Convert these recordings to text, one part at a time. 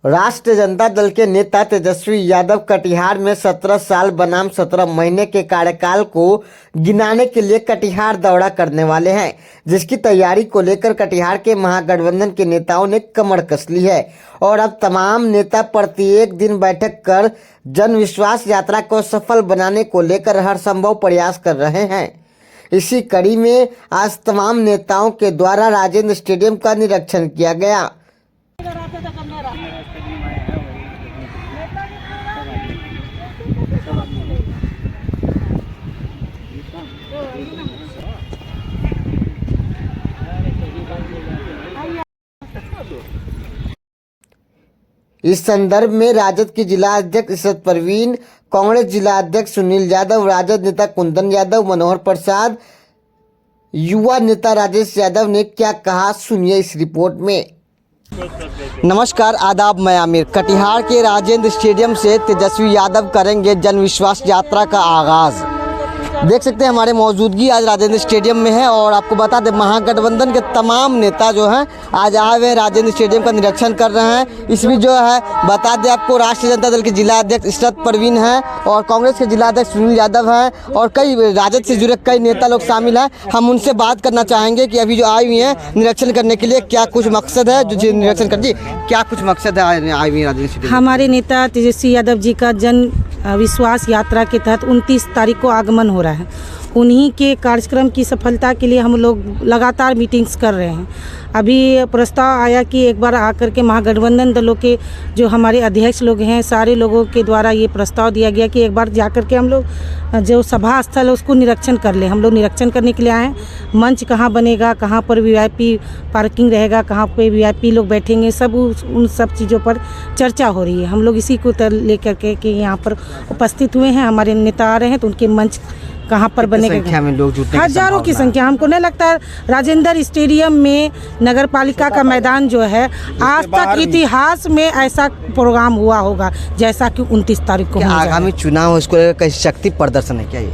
राष्ट्रीय जनता दल के नेता तेजस्वी यादव कटिहार में 17 साल बनाम 17 महीने के कार्यकाल को गिनाने के लिए कटिहार दौरा करने वाले हैं, जिसकी तैयारी को लेकर कटिहार के महागठबंधन के नेताओं ने कमर कस ली है और अब तमाम नेता प्रत्येक दिन बैठक कर जन विश्वास यात्रा को सफल बनाने को लेकर हर संभव प्रयास कर रहे हैं। इसी कड़ी में आज तमाम नेताओं के द्वारा राजेंद्र स्टेडियम का निरीक्षण किया गया। इस संदर्भ में राजद की जिला अध्यक्ष इशरत परवीन, कांग्रेस जिला अध्यक्ष सुनील यादव, राजद नेता कुंदन यादव, मनोहर प्रसाद, युवा नेता राजेश यादव ने क्या कहा, सुनिए इस रिपोर्ट में। नमस्कार, आदाब, मैं आमिर। कटिहार के राजेंद्र स्टेडियम से तेजस्वी यादव करेंगे जन विश्वास यात्रा का आगाज। देख सकते हैं हमारे मौजूदगी आज राजेंद्र स्टेडियम में है और आपको बता दें महागठबंधन के तमाम नेता जो हैं आज आए हुए राजेंद्र स्टेडियम का निरीक्षण कर रहे हैं। इसमें जो है बता दें आपको राष्ट्रीय जनता दल के जिला अध्यक्ष इशरत परवीन हैं और कांग्रेस के जिला अध्यक्ष सुनील यादव हैं और कई राजद से जुड़े कई नेता लोग शामिल हैं। हम उनसे बात करना चाहेंगे कि अभी जो आई हुई हैं निरीक्षण करने के लिए क्या कुछ मकसद है, जो निरीक्षण कर दी क्या कुछ मकसद है आई हुई राजेंद्र स्टेडियम। हमारे नेता तेजस्वी यादव जी का जन विश्वास यात्रा के तहत 29 तारीख को आगमन हो रहा है। उन्हीं के कार्यक्रम की सफलता के लिए हम लोग लगातार मीटिंग्स कर रहे हैं। अभी प्रस्ताव आया कि एक बार आकर के महागठबंधन दलों के जो हमारे अध्यक्ष लोग हैं सारे लोगों के द्वारा ये प्रस्ताव दिया गया कि एक बार जाकर के हम लोग जो सभा स्थल है उसको निरीक्षण कर लें। हम लोग निरीक्षण करने के लिए आए हैं। मंच कहाँ बनेगा, कहाँ पर वीआईपी पार्किंग रहेगा, कहाँ पे वीआईपी लोग बैठेंगे, सब उन सब चीज़ों पर चर्चा हो रही है। हम लोग इसी को लेकर के कि यहाँ पर उपस्थित हुए हैं, हमारे नेता आ रहे हैं तो उनके मंच कहाँ पर बनेगा। संख्या में लोग जुटने की हजारों की संख्या। हमको नहीं लगता राजेंद्र स्टेडियम में नगर पालिका का मैदान जो है आज तक इतिहास में ऐसा प्रोग्राम हुआ होगा जैसा कि 29 तारीख को। आगामी चुनाव उसको लेकर कई शक्ति प्रदर्शन है क्या ये?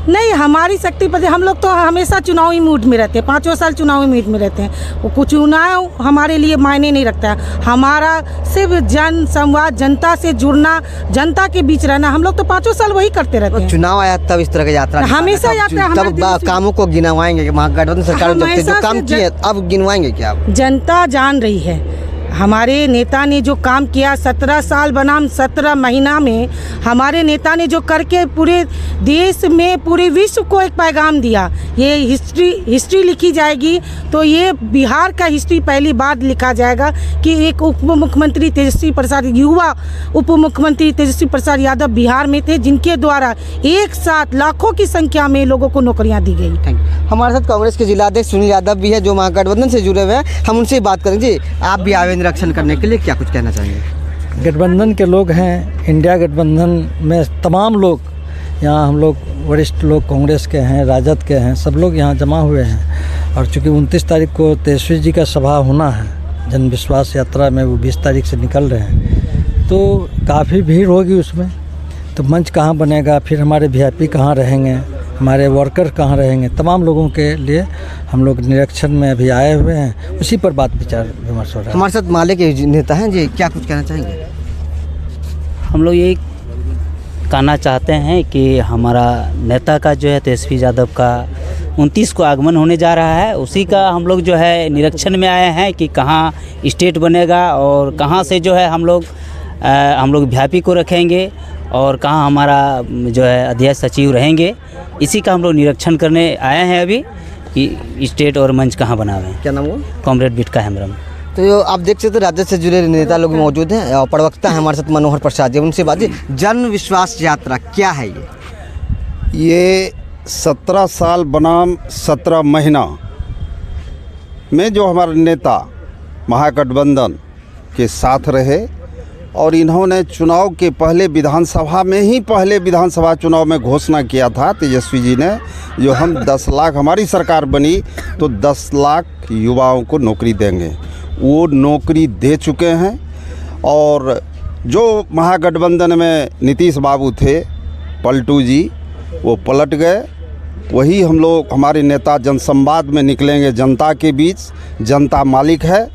नहीं, हमारी शक्ति पर हम लोग तो हमेशा चुनावी मूड में रहते हैं, 5 साल चुनावी मूड में रहते हैं। वो कुछ चुनाव हमारे लिए मायने नहीं रखता है। हमारा सिर्फ जन संवाद, जनता से जुड़ना, जनता के बीच रहना, हम लोग तो 5 साल वही करते रहते हैं। चुनाव आया तब इस तरह की यात्रा हमेशा यात्रा तब कामों को गिनवाएंगे महागठबंधन सरकार जो काम किए अब गिनवाएंगे क्या? जनता जान रही है हमारे नेता ने जो काम किया 17 साल बनाम 17 महीना में हमारे नेता ने जो करके पूरे देश में पूरे विश्व को एक पैगाम दिया। ये हिस्ट्री लिखी जाएगी तो ये बिहार का हिस्ट्री पहली बार लिखा जाएगा कि एक उप मुख्यमंत्री तेजस्वी प्रसाद, युवा उप मुख्यमंत्री तेजस्वी प्रसाद यादव बिहार में थे जिनके द्वारा एक साथ लाखों की संख्या में लोगों को नौकरियाँ दी गई। हमारे साथ कांग्रेस के जिला अध्यक्ष सुनील यादव भी है जो महागठबंधन से जुड़े हुए हैं, हम उनसे बात करेंगे। आप भी आए निरीक्षण करने के लिए, क्या कुछ कहना चाहेंगे? गठबंधन के लोग हैं, इंडिया गठबंधन में तमाम लोग यहाँ, हम लोग वरिष्ठ लोग कांग्रेस के हैं, राजद के हैं, सब लोग यहाँ जमा हुए हैं। और चूँकि 29 तारीख को तेजस्वी जी का सभा होना है जन विश्वास यात्रा में, वो 20 तारीख से निकल रहे हैं तो काफ़ी भीड़ होगी उसमें। तो मंच कहाँ बनेगा, फिर हमारे वीआईपी कहाँ रहेंगे, हमारे वर्कर कहाँ रहेंगे, तमाम लोगों के लिए हम लोग निरीक्षण में अभी आए हुए हैं, उसी पर बात विचार विमर्श हो रहा है। हमारे साथ माले के नेता हैं जी, क्या कुछ कहना चाहेंगे? हम लोग ये कहना चाहते हैं कि हमारा नेता का जो है तेजस्वी यादव का 29 को आगमन होने जा रहा है, उसी का हम लोग जो है निरीक्षण में आए हैं कि कहाँ स्टेट बनेगा और कहाँ से जो है हम लोग वीआईपी को रखेंगे और कहाँ हमारा जो है अध्यक्ष सचिव रहेंगे। इसी का हम लोग निरीक्षण करने आए हैं अभी कि स्टेट और मंच कहाँ बनावे। क्या नाम हुआ? कॉमरेड बिटका हेम्ब्रम। तो आप देख सकते राजद से जुड़े नेता लोग मौजूद हैं और प्रवक्ता हैं हमारे साथ मनोहर प्रसाद जी, उनसे बात। जन विश्वास यात्रा क्या है ये 17 साल बनाम 17 महीना में जो हमारे नेता महागठबंधन के साथ रहे और इन्होंने चुनाव के पहले विधानसभा में ही पहले विधानसभा चुनाव में घोषणा किया था तेजस्वी जी ने, जो हम 10 लाख, हमारी सरकार बनी तो 10 लाख युवाओं को नौकरी देंगे। वो नौकरी दे चुके हैं और जो महागठबंधन में नीतीश बाबू थे, पलटू जी, वो पलट गए। वही हम लोग, हमारे नेता जनसंवाद में निकलेंगे जनता के बीच। जनता मालिक है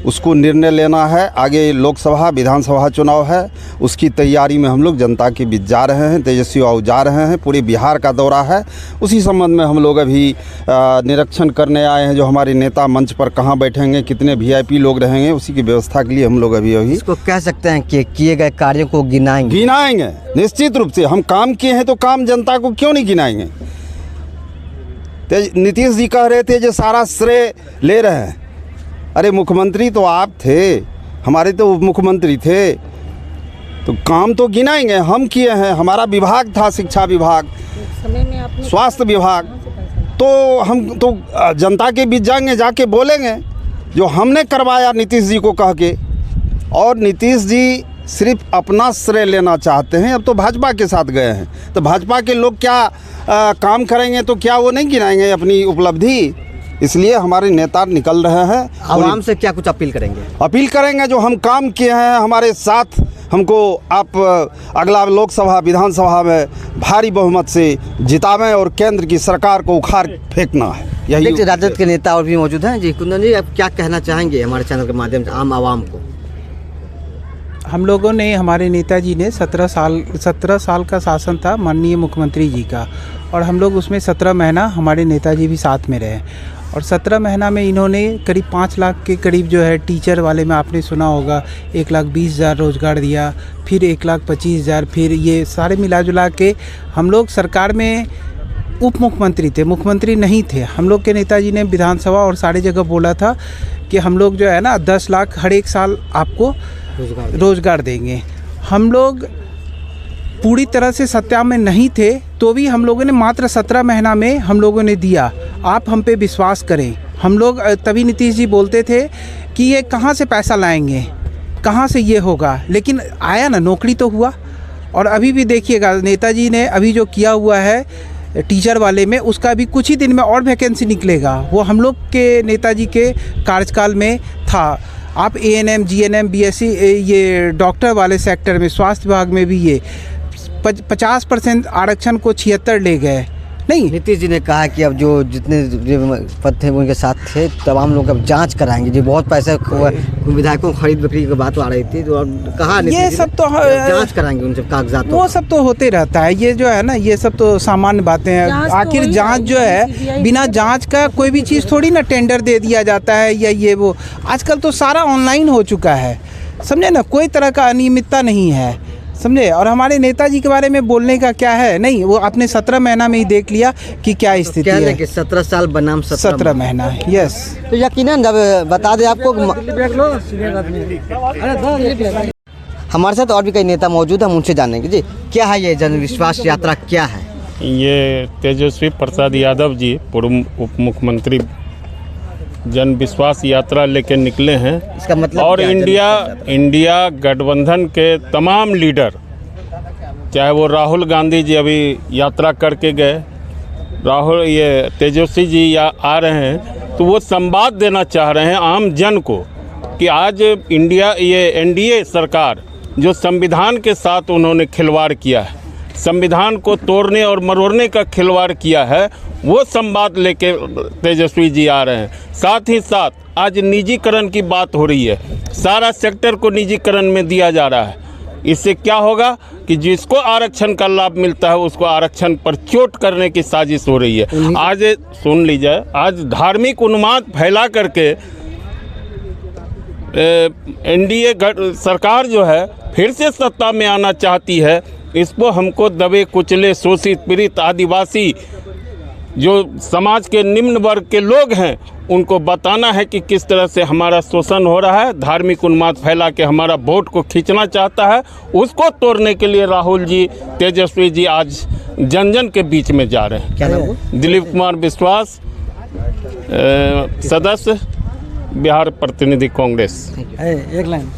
उसको निर्णय लेना है। आगे लोकसभा विधानसभा चुनाव है, उसकी तैयारी में हम लोग जनता के बीच जा रहे हैं, तेजस्वी बाबू जा रहे हैं, पूरे बिहार का दौरा है। उसी संबंध में हम लोग अभी निरीक्षण करने आए हैं, जो हमारे नेता मंच पर कहाँ बैठेंगे, कितने VIP लोग रहेंगे, उसी की व्यवस्था के लिए हम लोग अभी इसको कह सकते हैं कि किए गए कार्यों को गिनाएंगे। निश्चित रूप से हम काम किए हैं तो काम जनता को क्यों नहीं गिनाएंगे। नीतीश जी कह रहे थे जो सारा श्रेय ले रहे हैं। अरे मुख्यमंत्री तो आप थे, हमारे तो उप मुख्यमंत्री थे, तो काम तो गिनाएंगे। हम किए हैं, हमारा विभाग था शिक्षा विभाग, स्वास्थ्य विभाग, तो हम तो जनता के बीच जाएंगे, जाके बोलेंगे जो हमने करवाया नीतीश जी को कह के। और नीतीश जी सिर्फ अपना श्रेय लेना चाहते हैं। अब तो भाजपा के साथ गए हैं, तो भाजपा के लोग क्या काम करेंगे, तो क्या वो नहीं गिनाएंगे अपनी उपलब्धि। इसलिए हमारे नेता निकल रहे हैं। आवाम से क्या कुछ अपील करेंगे? अपील करेंगे जो हम काम किए हैं हमारे साथ, हमको आप अगला लोकसभा विधानसभा में भारी बहुमत से जितावें और केंद्र की सरकार को उखाड़ फेंकना है। यही राजद के नेता और भी मौजूद हैं। जी कुंदन जी, आप क्या कहना चाहेंगे हमारे चैनल के माध्यम से आम आवाम को? हम लोगों ने, हमारे नेताजी ने 17 साल का शासन था माननीय मुख्यमंत्री जी का, और हम लोग उसमें 17 महीना हमारे नेताजी भी साथ में रहे। और 17 महीना में इन्होंने करीब 5 लाख के करीब जो है टीचर वाले में आपने सुना होगा 1,20,000 रोज़गार दिया, फिर 1,25,000, फिर ये सारे मिला जुला के हम लोग सरकार में उप मुख्यमंत्री थे, मुख्यमंत्री नहीं थे। हम लोग के नेताजी ने विधानसभा और सारी जगह बोला था कि हम लोग जो है ना 10 लाख हर एक साल आपको रोज़गार देंगे। हम लोग पूरी तरह से सत्ता में नहीं थे, तो भी हम लोगों ने मात्र 17 महीना में हम लोगों ने दिया। आप हम पे विश्वास करें। हम लोग तभी नीतीश जी बोलते थे कि ये कहाँ से पैसा लाएंगे, कहाँ से ये होगा, लेकिन आया ना, नौकरी तो हुआ। और अभी भी देखिएगा नेताजी ने अभी जो किया हुआ है टीचर वाले में, उसका भी कुछ ही दिन में और वैकेंसी निकलेगा। वो हम लोग के नेताजी के कार्यकाल में था। आप ANM, GNM, BSc ये डॉक्टर वाले सेक्टर में, स्वास्थ्य विभाग में भी ये 50% आरक्षण को 76 ले गए। नहीं, नीतीश जी ने कहा कि अब जो जितने पद थे उनके साथ थे, तमाम लोग अब जांच कराएंगे। जो बहुत पैसे विधायकों को खरीद बिक्री की बात आ रही थी, तो कहा ये सब तो जांच कराएंगे उन सब कागजात। वो सब तो होते रहता है। ये जो है ना, ये सब तो सामान्य बातें हैं। आखिर जांच जो है, बिना जांच का कोई भी चीज़ थोड़ी ना टेंडर दे दिया जाता है या ये वो। आजकल तो सारा ऑनलाइन हो चुका है, समझे ना, कोई तरह का अनियमितता नहीं है, समझे। और हमारे नेताजी के बारे में बोलने का क्या है, नहीं, वो अपने 17 महीना में ही देख लिया कि क्या स्थिति है। कि 17 साल बनाम 17 महीना, यस। तो यकीनन जब बता दें आपको, हमारे साथ और भी कई नेता मौजूद हैं, हम उनसे जानेंगे। जी, क्या है ये जन विश्वास यात्रा, क्या है? ये तेजस्वी प्रसाद यादव जी, पूर्व उप मुख्यमंत्री, जन विश्वास यात्रा लेके निकले हैं। इसका मतलब और इंडिया गठबंधन के तमाम लीडर, चाहे वो राहुल गांधी जी अभी यात्रा करके गए, ये तेजस्वी जी आ रहे हैं, तो वो संवाद देना चाह रहे हैं आम जन को कि आज ये NDA सरकार जो संविधान के साथ उन्होंने खिलवाड़ किया है, संविधान को तोड़ने और मरोड़ने का खिलवाड़ किया है, वो संवाद लेके तेजस्वी जी आ रहे हैं। साथ ही साथ आज निजीकरण की बात हो रही है, सारा सेक्टर को निजीकरण में दिया जा रहा है। इससे क्या होगा कि जिसको आरक्षण का लाभ मिलता है उसको आरक्षण पर चोट करने की साजिश हो रही है। आज सुन लीजिए, आज धार्मिक उन्माद फैला करके NDA सरकार जो है फिर से सत्ता में आना चाहती है। इसको हमको दबे कुचले, शोषित, पीड़ित, आदिवासी, जो समाज के निम्न वर्ग के लोग हैं, उनको बताना है कि किस तरह से हमारा शोषण हो रहा है। धार्मिक उन्माद फैला के हमारा वोट को खींचना चाहता है, उसको तोड़ने के लिए राहुल जी, तेजस्वी जी आज जन जन के बीच में जा रहे हैं। क्या नाम? दिलीप कुमार विश्वास, सदस्य, बिहार प्रतिनिधि कांग्रेस। एक लाइन